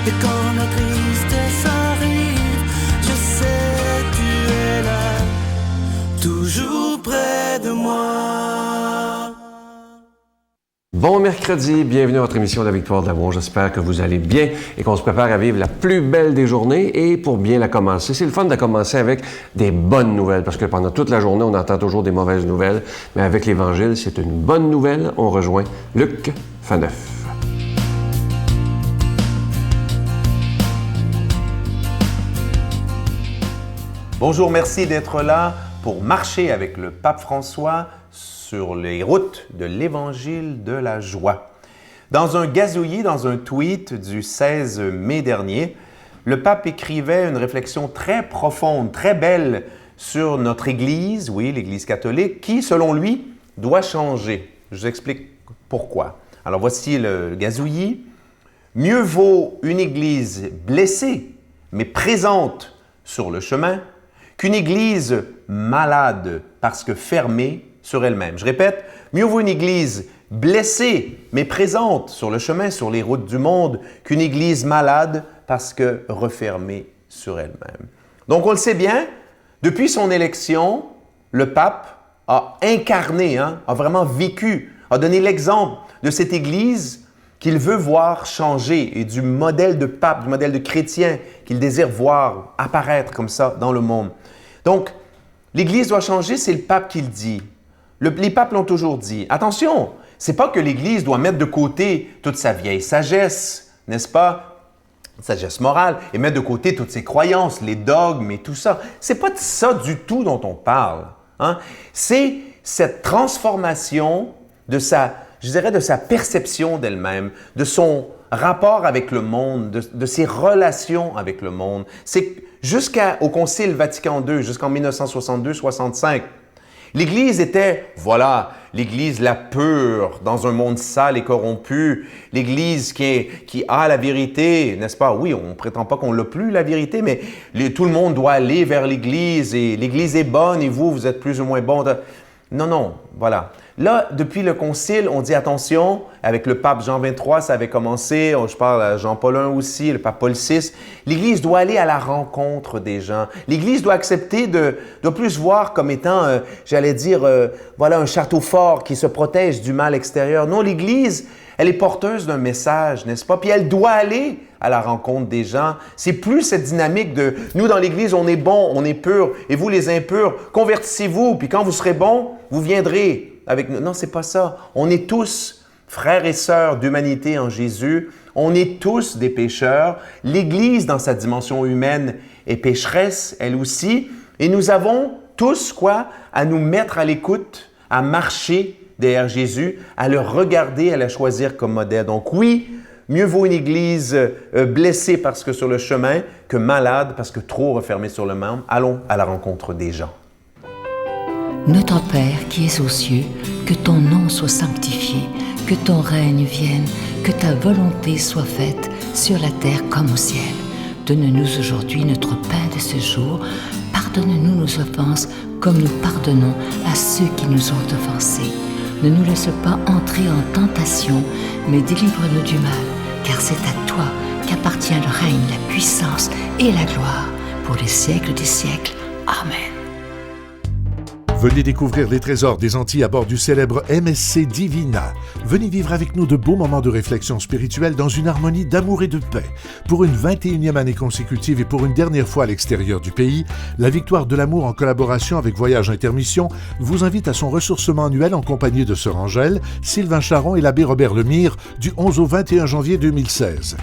Et quand la tristesse arrive, je sais tu es là, toujours près de moi. Bon mercredi, bienvenue à votre émission La Victoire de l'amour. J'espère que vous allez bien et qu'on se prépare à vivre la plus belle des journées. Et pour bien la commencer, c'est le fun de commencer avec des bonnes nouvelles parce que pendant toute la journée, on entend toujours des mauvaises nouvelles. Mais avec l'Évangile, c'est une bonne nouvelle. On rejoint Luc Faneuf. Bonjour, merci d'être là pour marcher avec le pape François sur les routes de l'Évangile de la joie. Dans un gazouillis, dans un tweet du 16 mai dernier, le pape écrivait une réflexion très profonde, très belle sur notre Église, oui, l'Église catholique, qui, selon lui, doit changer. Je vous explique pourquoi. Alors voici le gazouillis. Mieux vaut une Église blessée, mais présente sur le chemin, qu'une Église malade parce que fermée sur elle-même. Je répète, mieux vaut une Église blessée mais présente sur le chemin, sur les routes du monde, qu'une Église malade parce que refermée sur elle-même. Donc on le sait bien, depuis son élection, le pape a incarné, a vraiment vécu, a donné l'exemple de cette Église qu'il veut voir changer et du modèle de pape, du modèle de chrétien qu'il désire voir apparaître comme ça dans le monde. Donc, l'Église doit changer, c'est le pape qui le dit. Les papes l'ont toujours dit. Attention, c'est pas que l'Église doit mettre de côté toute sa vieille sagesse, n'est-ce pas? Sagesse morale, et mettre de côté toutes ses croyances, les dogmes et tout ça. C'est pas de ça du tout dont on parle. C'est cette transformation de sa perception d'elle-même, de son rapport avec le monde, de ses relations avec le monde. C'est jusqu'au Concile Vatican II, jusqu'en 1962-65, l'Église était, l'Église la pure dans un monde sale et corrompu, l'Église qui a la vérité, n'est-ce pas? Oui, on ne prétend pas qu'on l'a plus, la vérité, mais tout le monde doit aller vers l'Église et l'Église est bonne et vous êtes plus ou moins bon. Non, voilà. Là, depuis le Concile, on dit attention, avec le pape Jean XXIII, ça avait commencé, je parle à Jean-Paul I aussi, le pape Paul VI, l'Église doit aller à la rencontre des gens. L'Église doit accepter doit plus se voir comme étant, un château fort qui se protège du mal extérieur. Non, l'Église, elle est porteuse d'un message, n'est-ce pas? Puis elle doit aller à la rencontre des gens. C'est plus cette dynamique de « nous, dans l'Église, on est bon, on est pur, et vous, les impurs, convertissez-vous, puis quand vous serez bons, vous viendrez avec nous. » Non, c'est pas ça. On est tous frères et sœurs d'humanité en Jésus. On est tous des pécheurs. L'Église, dans sa dimension humaine, est pécheresse, elle aussi. Et nous avons tous, à nous mettre à l'écoute, à marcher derrière Jésus, à le regarder, à le choisir comme modèle. Donc oui, mieux vaut une Église blessée parce que sur le chemin que malade parce que trop refermée sur le monde. Allons à la rencontre des gens. Notre Père qui es aux cieux, que ton nom soit sanctifié, que ton règne vienne, que ta volonté soit faite sur la terre comme au ciel. Donne-nous aujourd'hui notre pain de ce jour. Pardonne-nous nos offenses comme nous pardonnons à ceux qui nous ont offensés. Ne nous laisse pas entrer en tentation, mais délivre-nous du mal, car c'est à toi qu'appartient le règne, la puissance et la gloire pour les siècles des siècles. Amen. Venez découvrir les trésors des Antilles à bord du célèbre MSC Divina. Venez vivre avec nous de beaux moments de réflexion spirituelle dans une harmonie d'amour et de paix. Pour une 21e année consécutive et pour une dernière fois à l'extérieur du pays, la Victoire de l'amour en collaboration avec Voyage Intermission vous invite à son ressourcement annuel en compagnie de Sœur Angèle, Sylvain Charon et l'abbé Robert Lemire du 11 au 21 janvier 2016.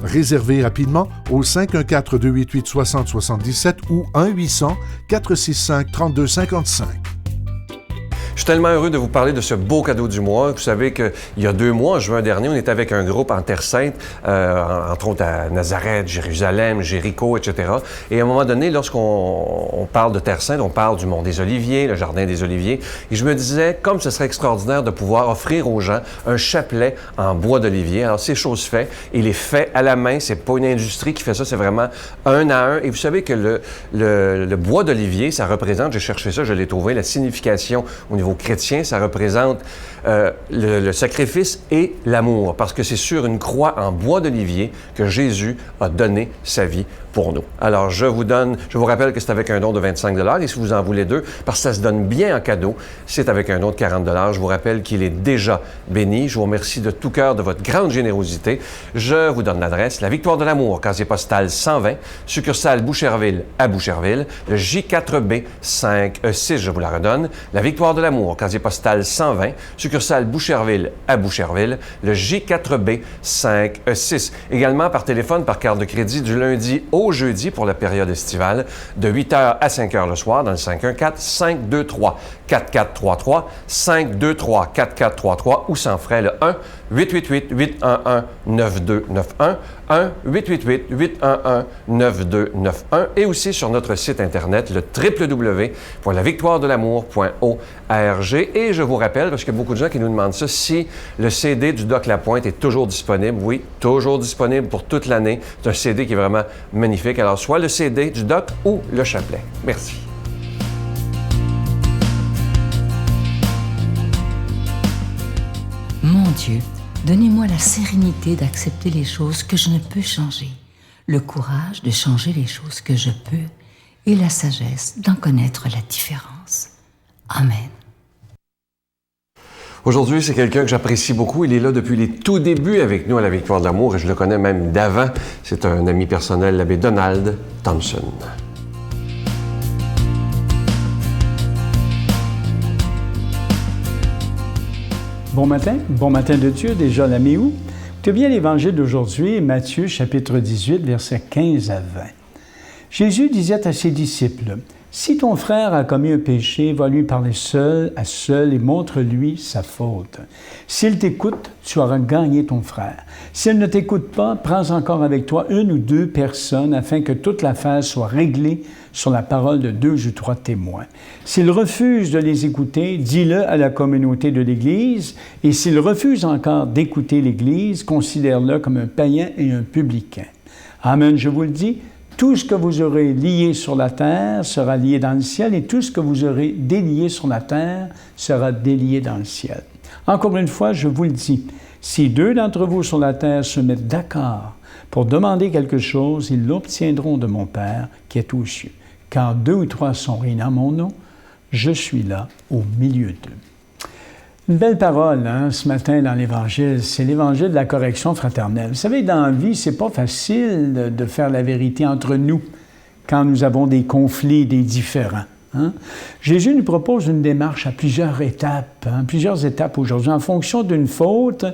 Réservez rapidement au 514-288-6077 ou 1-800-465-3255. Je suis tellement heureux de vous parler de ce beau cadeau du mois. Vous savez qu'il y a 2 mois, en juin dernier, on était avec un groupe en Terre Sainte, entre autres à Nazareth, Jérusalem, Jéricho, etc. Et à un moment donné, lorsqu'on parle de Terre Sainte, on parle du Mont des Oliviers, le Jardin des Oliviers. Et je me disais, comme ce serait extraordinaire de pouvoir offrir aux gens un chapelet en bois d'olivier. Alors, c'est chose faite. Il est fait à la main. C'est pas une industrie qui fait ça. C'est vraiment un à un. Et vous savez que le bois d'olivier, ça représente, j'ai cherché ça, je l'ai trouvé, la signification au niveau niveau chrétien, ça représente le sacrifice et l'amour, parce que c'est sur une croix en bois d'olivier que Jésus a donné sa vie pour nous. Alors, je vous rappelle que c'est avec un don de 25 $, et si vous en voulez 2, parce que ça se donne bien en cadeau, c'est avec un don de 40 $. Je vous rappelle qu'il est déjà béni. Je vous remercie de tout cœur de votre grande générosité. Je vous donne l'adresse, la Victoire de l'amour, casier postal 120, succursale Boucherville à Boucherville, le J4B 5E6, je vous la redonne, la Victoire de l'amour, casier postal 120, succursale Boucherville à Boucherville, le J4B 5E6. Également par téléphone, par carte de crédit, du lundi au jeudi pour la période estivale, de 8h à 5h le soir, dans le 514-523-4433, 523-4433 ou sans frais, le 1-888-811-9291, 1-888-811-9291 et aussi sur notre site Internet, le www.lavictoiredelamour.org. Et je vous rappelle, parce qu'il y a beaucoup de gens qui nous demandent ça, si le CD du Doc Lapointe est toujours disponible. Oui, toujours disponible pour toute l'année. C'est un CD qui est vraiment magnifique. Alors, soit le CD du Doc ou le chapelet. Merci. Mon Dieu, donnez-moi la sérénité d'accepter les choses que je ne peux changer, le courage de changer les choses que je peux et la sagesse d'en connaître la différence. Amen. Aujourd'hui, c'est quelqu'un que j'apprécie beaucoup. Il est là depuis les tout débuts avec nous à la Victoire de l'amour et je le connais même d'avant. C'est un ami personnel, l'abbé Donald Thompson. Bon matin de Dieu, déjà la mi-août. Écoutez bien l'Évangile d'aujourd'hui, Matthieu chapitre 18, versets 15 à 20. Jésus disait à ses disciples, « Si ton frère a commis un péché, va lui parler seul à seul et montre-lui sa faute. S'il t'écoute, tu auras gagné ton frère. S'il ne t'écoute pas, prends encore avec toi 1 ou 2 personnes afin que toute l'affaire soit réglée sur la parole de 2 ou 3 témoins. S'il refuse de les écouter, dis-le à la communauté de l'Église, et s'il refuse encore d'écouter l'Église, considère-le comme un païen et un publicain. Amen, je vous le dis, tout ce que vous aurez lié sur la terre sera lié dans le ciel, et tout ce que vous aurez délié sur la terre sera délié dans le ciel. Encore une fois, je vous le dis, si 2 d'entre vous sur la terre se mettent d'accord pour demander quelque chose, ils l'obtiendront de mon Père qui est aux cieux. Car 2 ou 3 sont réunis en mon nom, je suis là au milieu d'eux. Une belle parole, ce matin dans l'Évangile, c'est l'Évangile de la correction fraternelle. Vous savez, dans la vie, c'est pas facile de faire la vérité entre nous quand nous avons des conflits, des différends. Jésus nous propose une démarche à plusieurs étapes aujourd'hui, en fonction d'une faute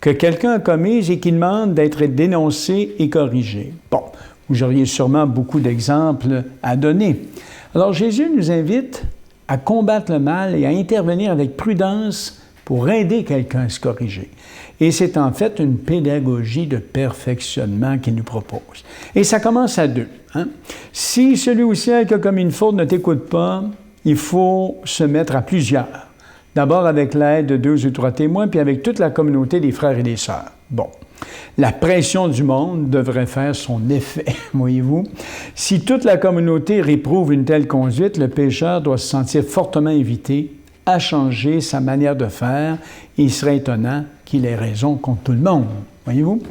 que quelqu'un a commise et qui demande d'être dénoncé et corrigé. Bon, vous auriez sûrement beaucoup d'exemples à donner. Alors Jésus nous invite à combattre le mal et à intervenir avec prudence pour aider quelqu'un à se corriger. Et c'est en fait une pédagogie de perfectionnement qu'il nous propose. Et ça commence à 2. Si celui ou celle qui a commis une faute ne t'écoute pas, il faut se mettre à plusieurs. D'abord avec l'aide de 2 ou 3 témoins, puis avec toute la communauté des frères et des sœurs. Bon. La pression du monde devrait faire son effet, voyez-vous. Si toute la communauté réprouve une telle conduite, le pécheur doit se sentir fortement invité à changer sa manière de faire et il serait étonnant qu'il ait raison contre tout le monde, voyez-vous.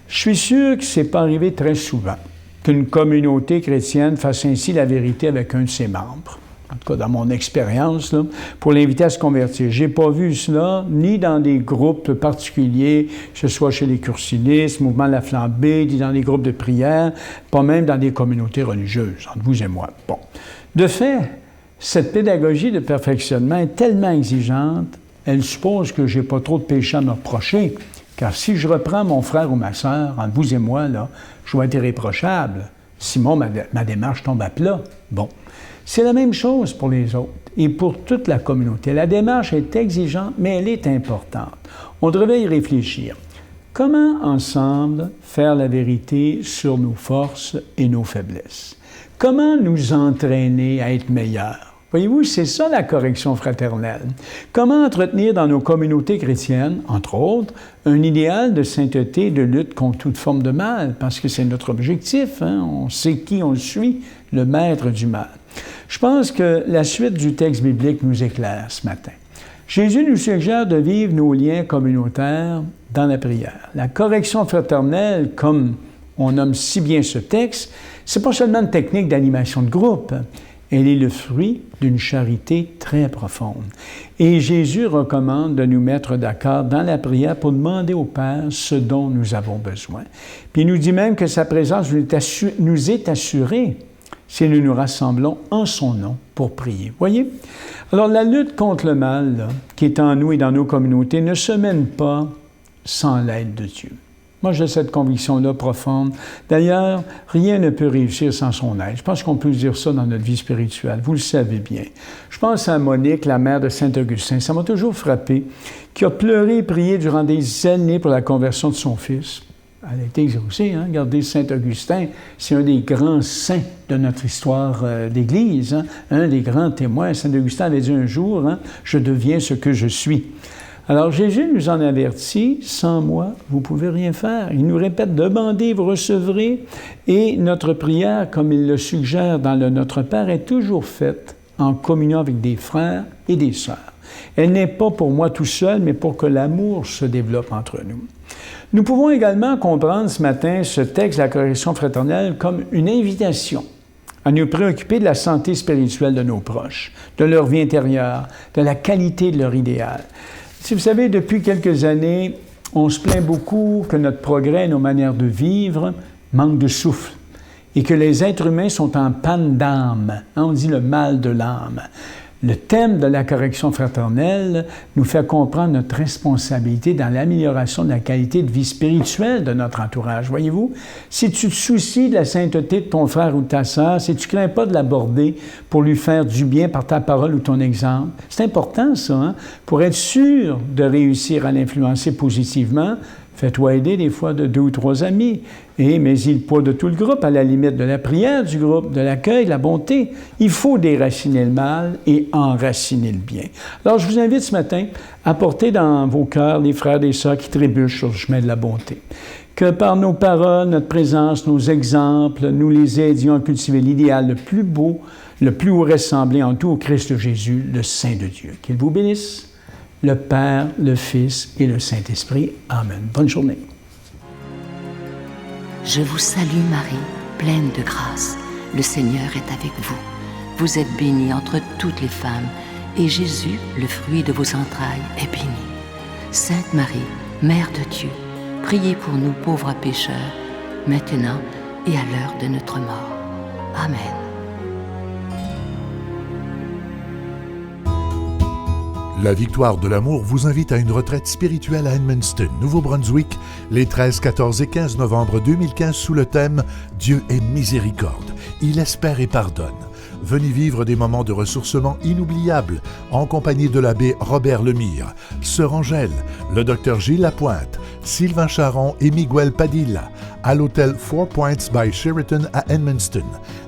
Je suis sûr que ce n'est pas arrivé très souvent qu'une communauté chrétienne fasse ainsi la vérité avec un de ses membres. En tout cas, dans mon expérience, pour l'inviter à se convertir. Je n'ai pas vu cela, ni dans des groupes particuliers, que ce soit chez les cursilistes, Mouvement de la Flambée, ni dans des groupes de prière, pas même dans des communautés religieuses, entre vous et moi. Bon. De fait, cette pédagogie de perfectionnement est tellement exigeante, elle suppose que je n'ai pas trop de péché à me reprocher, car si je reprends mon frère ou ma sœur, entre vous et moi, je vais être irréprochable. Sinon, ma démarche tombe à plat. Bon. C'est la même chose pour les autres et pour toute la communauté. La démarche est exigeante, mais elle est importante. On devrait y réfléchir. Comment, ensemble, faire la vérité sur nos forces et nos faiblesses? Comment nous entraîner à être meilleurs? Voyez-vous, c'est ça la correction fraternelle. Comment entretenir dans nos communautés chrétiennes, entre autres, un idéal de sainteté et de lutte contre toute forme de mal, parce que c'est notre objectif, On sait qui on suit, le maître du mal. Je pense que la suite du texte biblique nous éclaire ce matin. Jésus nous suggère de vivre nos liens communautaires dans la prière. La correction fraternelle, comme on nomme si bien ce texte, c'est pas seulement une technique d'animation de groupe. Elle est le fruit d'une charité très profonde. Et Jésus recommande de nous mettre d'accord dans la prière pour demander au Père ce dont nous avons besoin. Puis il nous dit même que sa présence nous est assurée si nous nous rassemblons en son nom pour prier. Voyez? Alors la lutte contre le mal là, qui est en nous et dans nos communautés ne se mène pas sans l'aide de Dieu. Moi, j'ai cette conviction-là profonde. D'ailleurs, rien ne peut réussir sans son aide. Je pense qu'on peut dire ça dans notre vie spirituelle. Vous le savez bien. Je pense à Monique, la mère de Saint-Augustin. Ça m'a toujours frappé, qui a pleuré et prié durant des années pour la conversion de son fils. Elle a été exaucée, hein? Regardez, Saint-Augustin, c'est un des grands saints de notre histoire d'Église, hein? Un des grands témoins. Saint-Augustin avait dit un jour, hein, « Je deviens ce que je suis ». Alors Jésus nous en avertit, « Sans moi, vous ne pouvez rien faire ». Il nous répète, « Demandez, vous recevrez ». Et notre prière, comme il le suggère dans le Notre Père, est toujours faite en communion avec des frères et des sœurs. Elle n'est pas pour moi tout seul, mais pour que l'amour se développe entre nous. Nous pouvons également comprendre ce matin ce texte de la correction fraternelle comme une invitation à nous préoccuper de la santé spirituelle de nos proches, de leur vie intérieure, de la qualité de leur idéal. Si vous savez, depuis quelques années, on se plaint beaucoup que notre progrès, nos manières de vivre, manquent de souffle et que les êtres humains sont en panne d'âme. On dit le mal de l'âme. Le thème de la correction fraternelle nous fait comprendre notre responsabilité dans l'amélioration de la qualité de vie spirituelle de notre entourage. Voyez-vous, si tu te soucies de la sainteté de ton frère ou de ta sœur, si tu ne crains pas de l'aborder pour lui faire du bien par ta parole ou ton exemple, c'est important ça, hein? Pour être sûr de réussir à l'influencer positivement, fais-toi aider des fois de 2 ou 3 amis et mets-y le poids de tout le groupe, à la limite de la prière du groupe, de l'accueil, de la bonté. Il faut déraciner le mal et enraciner le bien. Alors, je vous invite ce matin à porter dans vos cœurs les frères et les sœurs qui trébuchent sur le chemin de la bonté. Que par nos paroles, notre présence, nos exemples, nous les aidions à cultiver l'idéal le plus beau, le plus haut ressemblé en tout au Christ Jésus, le Saint de Dieu. Qu'il vous bénisse. Le Père, le Fils et le Saint-Esprit. Amen. Bonne journée. Je vous salue Marie, pleine de grâce. Le Seigneur est avec vous. Vous êtes bénie entre toutes les femmes, et Jésus, le fruit de vos entrailles, est béni. Sainte Marie, Mère de Dieu, priez pour nous pauvres pécheurs, maintenant et à l'heure de notre mort. Amen. La Victoire de l'amour vous invite à une retraite spirituelle à Edmundston, Nouveau-Brunswick, les 13, 14 et 15 novembre 2015 sous le thème « Dieu est miséricorde, il espère et pardonne ». Venez vivre des moments de ressourcement inoubliables en compagnie de l'abbé Robert Lemire, sœur Angèle, le docteur Gilles Lapointe, Sylvain Charon et Miguel Padilla, à l'hôtel 4 Points by Sheraton à Edmundston.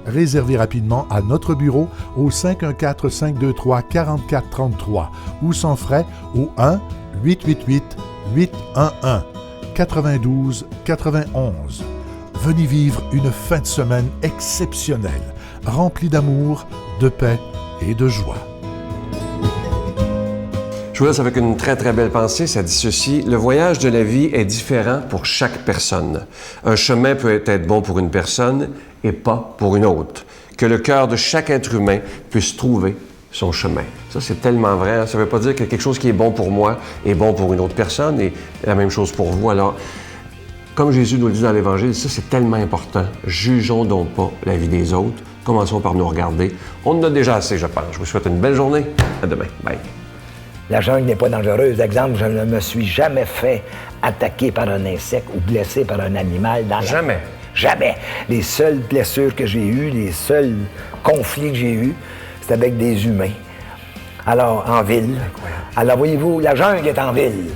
Réservez rapidement à notre bureau au 514-523-4433 ou sans frais au 1-888-811-92-91. Venez vivre une fin de semaine exceptionnelle, remplie d'amour, de paix et de joie. Je vous laisse avec une très, très belle pensée. Ça dit ceci: le voyage de la vie est différent pour chaque personne. Un chemin peut être bon pour une personne et pas pour une autre. Que le cœur de chaque être humain puisse trouver son chemin. Ça, c'est tellement vrai. Hein? Ça ne veut pas dire que quelque chose qui est bon pour moi est bon pour une autre personne et la même chose pour vous. Alors, comme Jésus nous le dit dans l'Évangile, ça, c'est tellement important. Jugeons donc pas la vie des autres. Commençons par nous regarder. On en a déjà assez, je pense. Je vous souhaite une belle journée. À demain. Bye. La jungle n'est pas dangereuse. Exemple, je ne me suis jamais fait attaquer par un insecte ou blessé par un animal dans la... Jamais. Jamais. Les seules blessures que j'ai eues, les seuls conflits que j'ai eus, c'était avec des humains. Alors, en ville. Incroyable. Alors, voyez-vous, la jungle est en ville.